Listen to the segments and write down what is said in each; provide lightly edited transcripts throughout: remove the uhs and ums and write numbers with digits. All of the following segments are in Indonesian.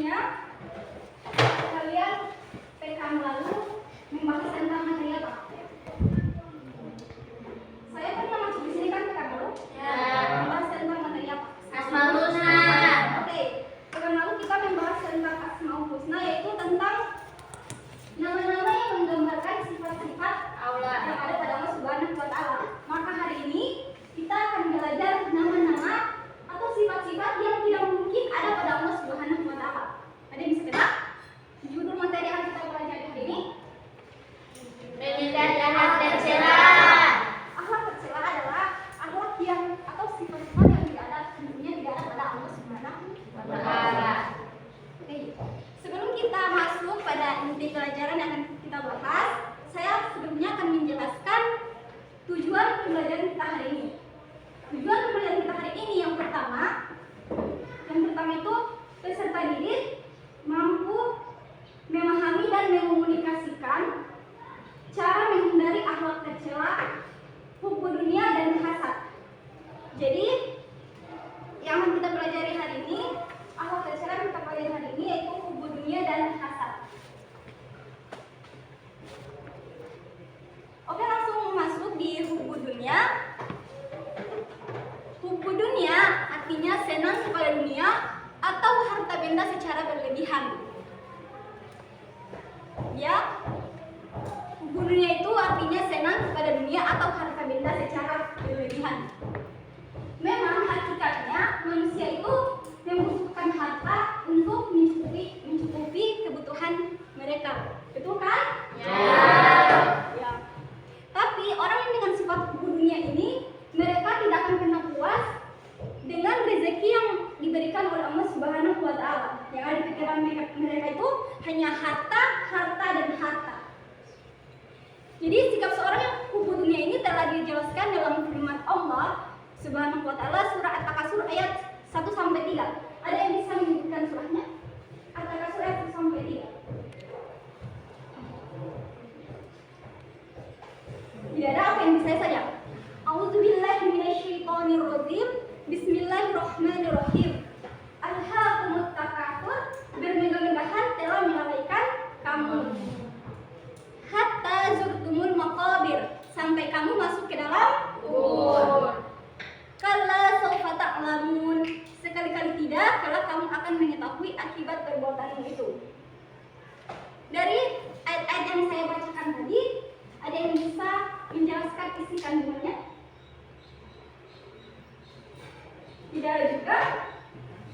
selanjutnya kalian pekan lalu membahas tentang materi apa? Saya pernah masuk di sini kan pekan lalu? Ya. Membahas tentang materi apa? Asmaul Husna. Oke, pekan lalu kita membahas tentang Asmaul Husna, yaitu tentang nama-nama yang menggambarkan sifat-sifat Allah yang ada pada Allah Subhanahu wa Ta'ala. Maka hari ini kita akan belajar nama-nama atau sifat-sifat yang tidak mungkin ada pada Allah Subhanahu wa Ta'ala. Ada yang bisa tebak? Judul materi yang kita pelajari hari ini? Menghindari akhlak tercela. Akhlak tercela adalah akhlak yang atau sifat-sifat yang tidak ada pada Allah Subhanahu wa Ta'ala. Oke. Sebelum kita masuk pada inti pelajaran yang akan kita bahas, saya sebelumnya akan menjelaskan tujuan pembelajaran kita hari ini. Tujuan pembelajaran kita hari ini yang pertama itu peserta didik mampu memahami dan mekomunikasikan cara menghindari akhlak tercela, hubbu dunia dan hasad. Jadi yang akan kita pelajari hari ini, akhlak tercela yang kita pelajari hari ini yaitu hubbu dunia dan hasad. Oke, langsung masuk di hubbu dunia. Hubbu dunia artinya senang kepada dunia atau harta benda secara berlebihan. Ya, hubbu dunia itu artinya senang kepada dunia atau harta benda secara berlebihan. Memang hakikatnya manusia itu membutuhkan harta untuk mencukupi kebutuhan mereka. Betul kan? Ya. Tapi orang yang dengan sifat hubbu dunia ini, mereka tidak akan pernah puas dengan rezeki yang diberikan oleh Allah Subhanahu wa Ta'ala. Yang ada di pikiran mereka itu hanya harta, dan harta. Jadi sikap seorang yang hubbu dunia ini telah dijelaskan dalam firman Allah Subhanahu wa Ta'ala surah At-Takasur ayat 1 sampai 3. Ada yang bisa menyebutkan surahnya? At-Takasur ayat 1 sampai 3. Tidak ada, apa yang bisa saja. A'udzubillahi minasyaitonirrajim. Bismillahirrahmanirrahim. Alhaakumut takatsur, bermegah-megahan telah melalaikan kamu. Hatta zurtumul maqabir, sampai kamu masuk ke dalam kubur. Kalla saufa ta'lamun, sekali-kali tidak kalau kamu akan mengetahui akibat perbuatanmu itu. Dari ayat-ayat yang saya bacakan tadi, ada yang bisa menjelaskan isi kandungannya? Tidak ada juga?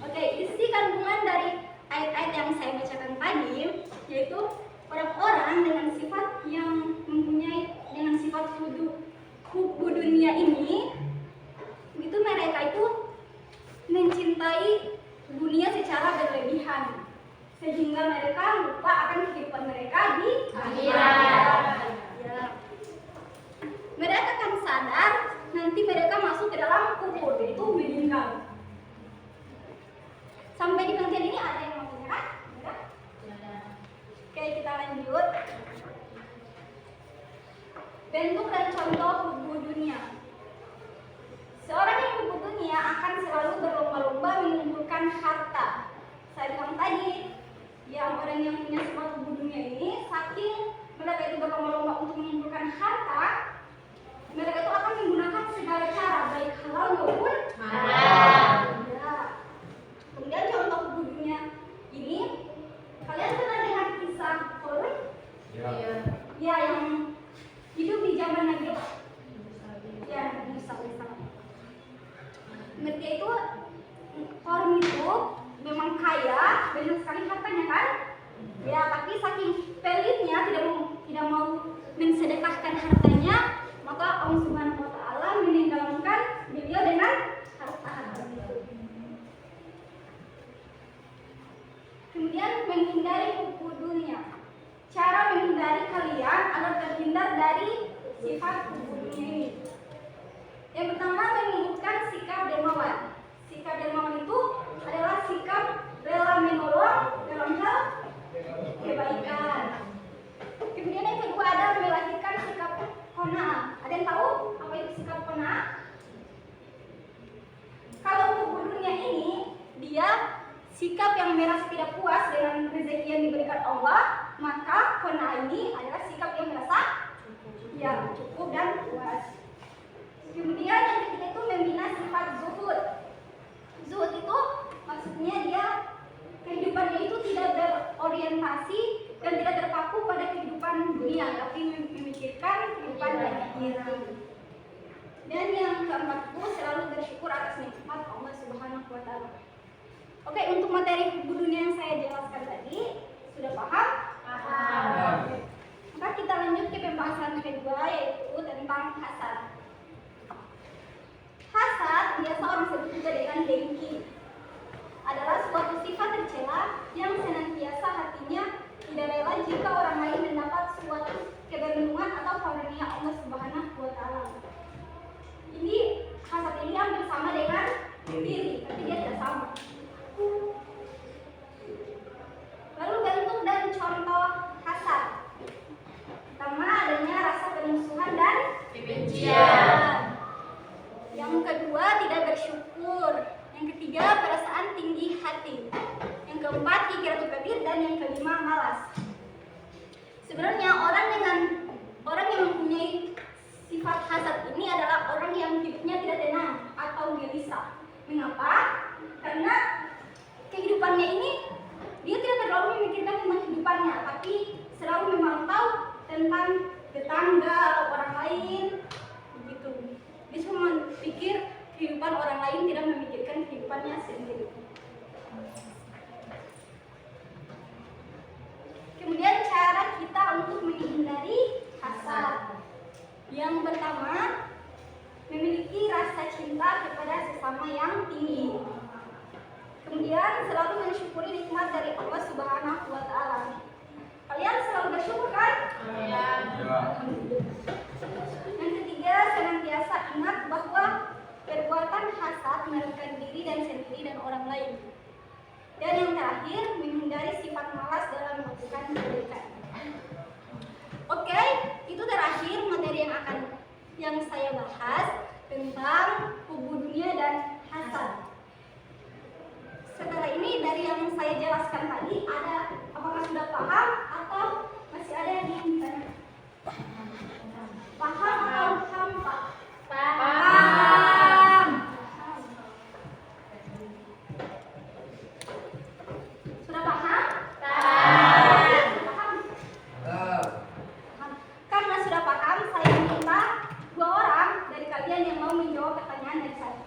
Oke, isi kandungan dari ayat-ayat yang saya bacakan tadi yaitu orang-orang dengan sifat yang mempunyai dengan sifat hubbu dunia ini, itu mereka itu mencintai dunia secara berlebihan sehingga mereka lupa akan kehidupan mereka di akhirat. Ya. Mereka akan sadar nanti mereka masuk ke dalam kubur, itu meninggal. Sampai di bagian ini ada yang mau tanyakan? Ya. Oke, kita lanjut. Bentuk dan contoh hubbu dunia. Seorang yang hubbu dunia akan selalu berlomba-lomba mengumpulkan harta. Saya bilang tadi, yang orang yang punya sifat hubbu dunia ini, saking mereka itu berlomba-lomba untuk mengumpulkan harta, mereka itu akan menggunakan segala cara, baik halal maupun haram. Ya. Kemudian contoh hubbu dunia ini, kalian pernah dengar kisah Korun? Ya. Ya, yang hidup di zaman Nabi. Ya, Musa. Mereka itu Korun itu memang kaya, banyak sekali hartanya kan? Ya, tapi saking pelitnya tidak mau mensedekahkan hartanya, maka Allah Subhanahu wa Ta'ala meninggalkan beliau dengan harta. Kemudian menghindari hubbu dunia. Cara menghindari kalian agar terhindar dari sifat hubbu dunia ini. Yang pertama, menunjukkan sikap dermawan. Sikap dermawan itu adalah sikap rela menolong dalam hal kebaikan. Kemudian yang kedua ada melahirkan sikap qanaah. Ada yang tahu apa itu sikap qanaah? Kalau hubbu dunia ini, dia sikap yang merasa tidak puas puas dengan rezeki yang diberikan Allah, maka qanaah ini adalah sikap yang merasa ya cukup dan puas. Kemudian yang ketiga itu membina sifat zuhud. Zuhud itu maksudnya dia kehidupannya itu tidak berorientasi dan tidak terpaku pada kehidupan dunia, tapi memikirkan kehidupan yang akhirat. Dan yang keempat itu selalu bersyukur atas nikmat Allah Subhanahu wa Ta'ala. Oke, untuk materi hukum dunia yang saya jelaskan tadi sudah paham? Paham. Maka kita lanjut ke pembahasan kedua, yaitu tentang hasad. Hasad biasa orang sebut juga dengan dengki. Adalah suatu sifat tercela yang senantiasa hatinya tidak rela jika orang lain mendapat suatu keberuntungan atau karunia Allah Subhanahu wa Ta'ala. Ini hasad ini hampir sama dengan diri, tapi dia tidak sama. Lalu bentuk dan contoh hasad. Pertama, adanya rasa permusuhan dan Kebencian. Yang kedua, tidak bersyukur. Yang ketiga, perasaan tinggi hati. Yang keempat, kikiratu kabir. Dan yang kelima, malas. Sebenarnya orang yang mempunyai sifat hasad ini adalah orang yang hidupnya tidak tenang atau gelisah. Mengapa? Karena kehidupannya ini dia tidak terlalu memikirkan tentang kehidupannya, tapi selalu memantau tentang tetangga atau orang lain, begitu. Dia cuma pikir kehidupan orang lain, tidak memikirkan kehidupannya sendiri. Kemudian cara kita untuk menghindari hasad. Yang pertama, memiliki rasa cinta kepada sesama yang tinggi. Kemudian selalu mensyukuri nikmat dari Allah Subhanahu wa Ta'ala. Kalian selalu bersyukur kan? Ya. Yang ketiga, senantiasa ingat bahwa perbuatan hasad merugikan diri dan sendiri dan orang lain. Dan yang terakhir, menghindari sifat malas dalam melakukan kebaikan. Oke, itu terakhir materi yang saya bahas tentang hubu dunia dan hasad. Setelah ini dari yang saya jelaskan tadi, apakah sudah paham atau masih ada yang ingin ditanya? Paham atau hampa? Paham. Sudah paham? Paham. Paham? Karena sudah paham, saya minta 2 orang dari kalian yang mau menjawab pertanyaan dari saya.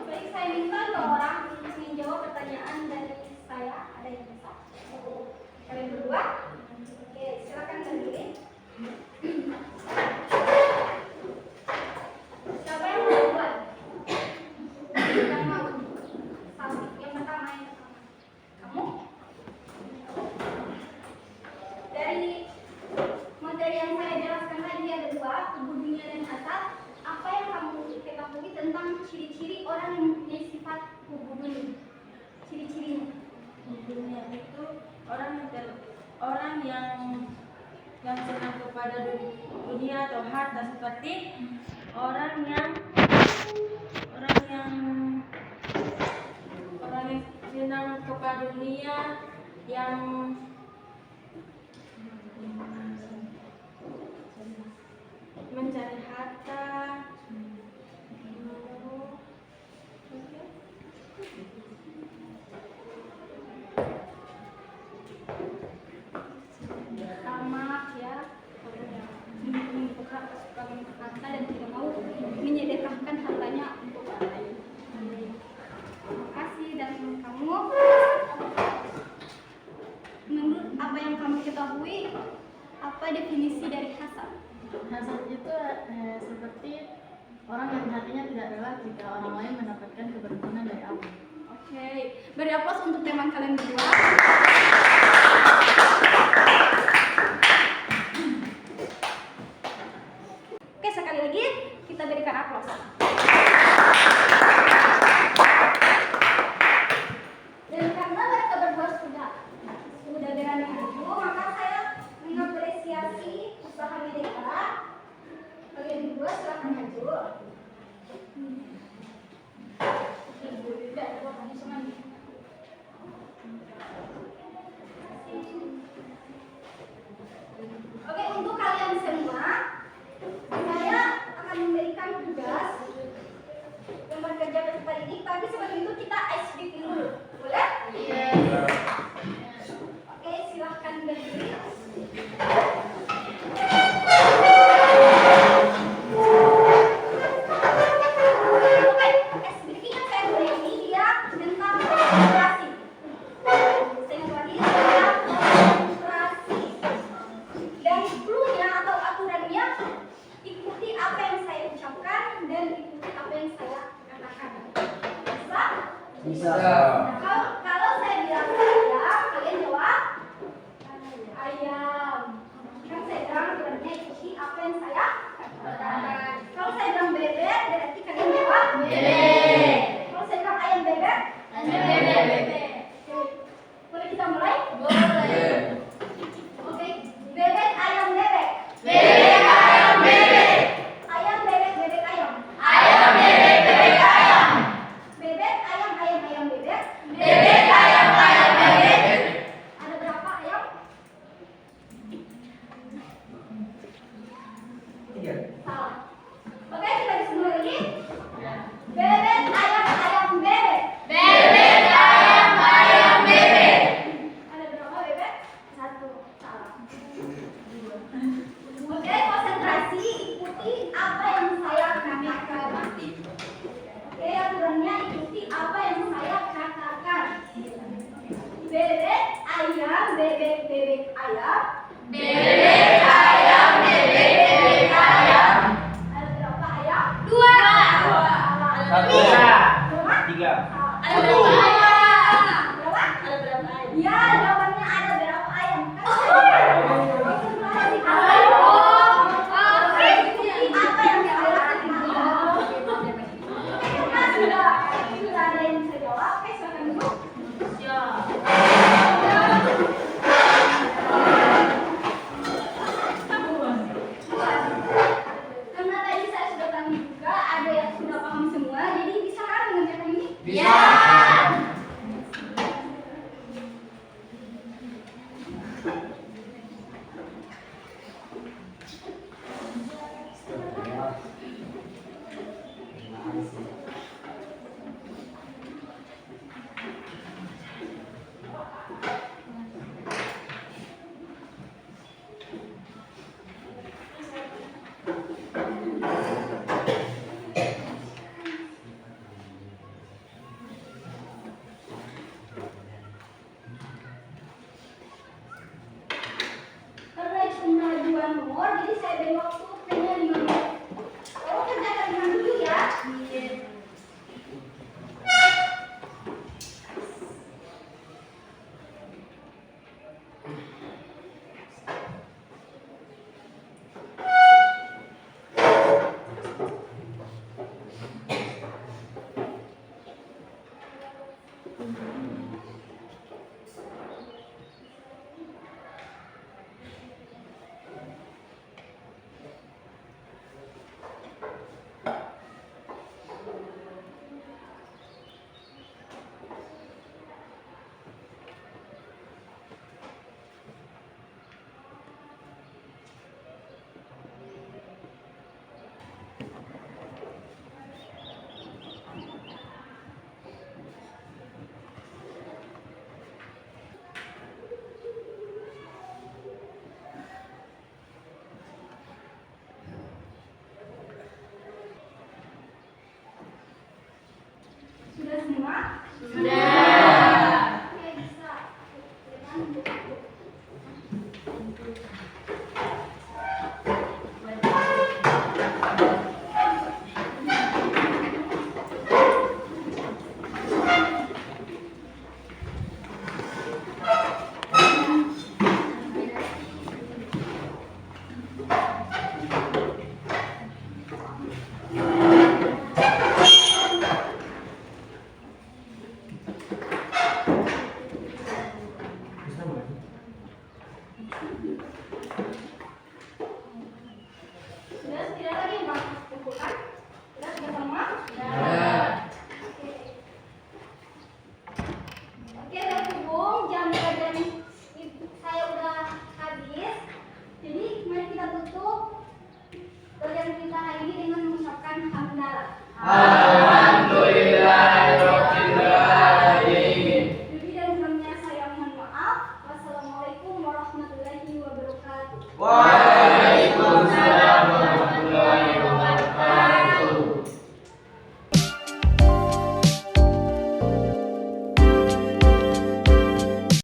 Baik, saya minta 2 orang untuk menjawab pertanyaan dari saya. Ada yang bisa? Kalian berdua? Oke, silakan berdiri. Siapa yang mau duluan? Yang mau? Satu. Yang pertama, kamu? Dari materi yang saya jelaskan tadi ada 2, hubu dunia dan hasad. Apa yang kamu ketahui tentang ciri-ciri orang yang mempunyai sifat hubu dunia? Ciri-cirinya? Dunia itu orang yang senang kepada dunia atau harta, seperti orang yang senang kepada dunia, yang mencari harta. Tamak ya, suka harta dan tidak mau menyedekahkan hartanya untuk orang lain. Terima kasih. Dan kamu, menurut apa yang kamu ketahui, apa definisi dari hasad? Hasad itu seperti orang yang hatinya tidak rela jika orang lain mendapatkan keberuntungan dari Allah. Oke, beri aplaus untuk teman kalian berdua. Oke, sekali lagi kita berikan aplaus. Dan karena mereka berdua sudah berani maju, maka saya mengapresiasi usaha mereka. Kalian berdua silakan maju. Tidak, bebek bebek ayam. Bebek ayam, bebek bebek ayam. Ada berapa ayam? 2. Satu. Berapa? 3. Ada Satu. berapa ayam? Berapa? Ada berapa ayam? Ya, jawabannya ada berapa ayam? Apa yang salah? Sudah ada yang bisa jawab. Silakan dulu. Karena tadi saya sudah tanya juga, ada yang sudah paham semua, jadi bisa kan mengerjakan ini? Bisa. Karena cuma 2 nomor, jadi saya beri waktu hanya 5 menit. Tolong kerjakan dengan dulu ya. Sudah semua? Sudah. Oke, bisa. Silakan. Sudah tidak lagi yang Pak kumpulkan? Sudah semua? Oke, terhubung jam pelajaran saya udah habis. Jadi mari kita tutup pelajaran kita hari ini dengan mengucapkan hamdalah. Alhamdulillahirobbilalamin. Lebih dan kurangnya saya mohon maaf. Wassalamualaikum warahmatullahi wabarakatuh. Waalaikumsalam.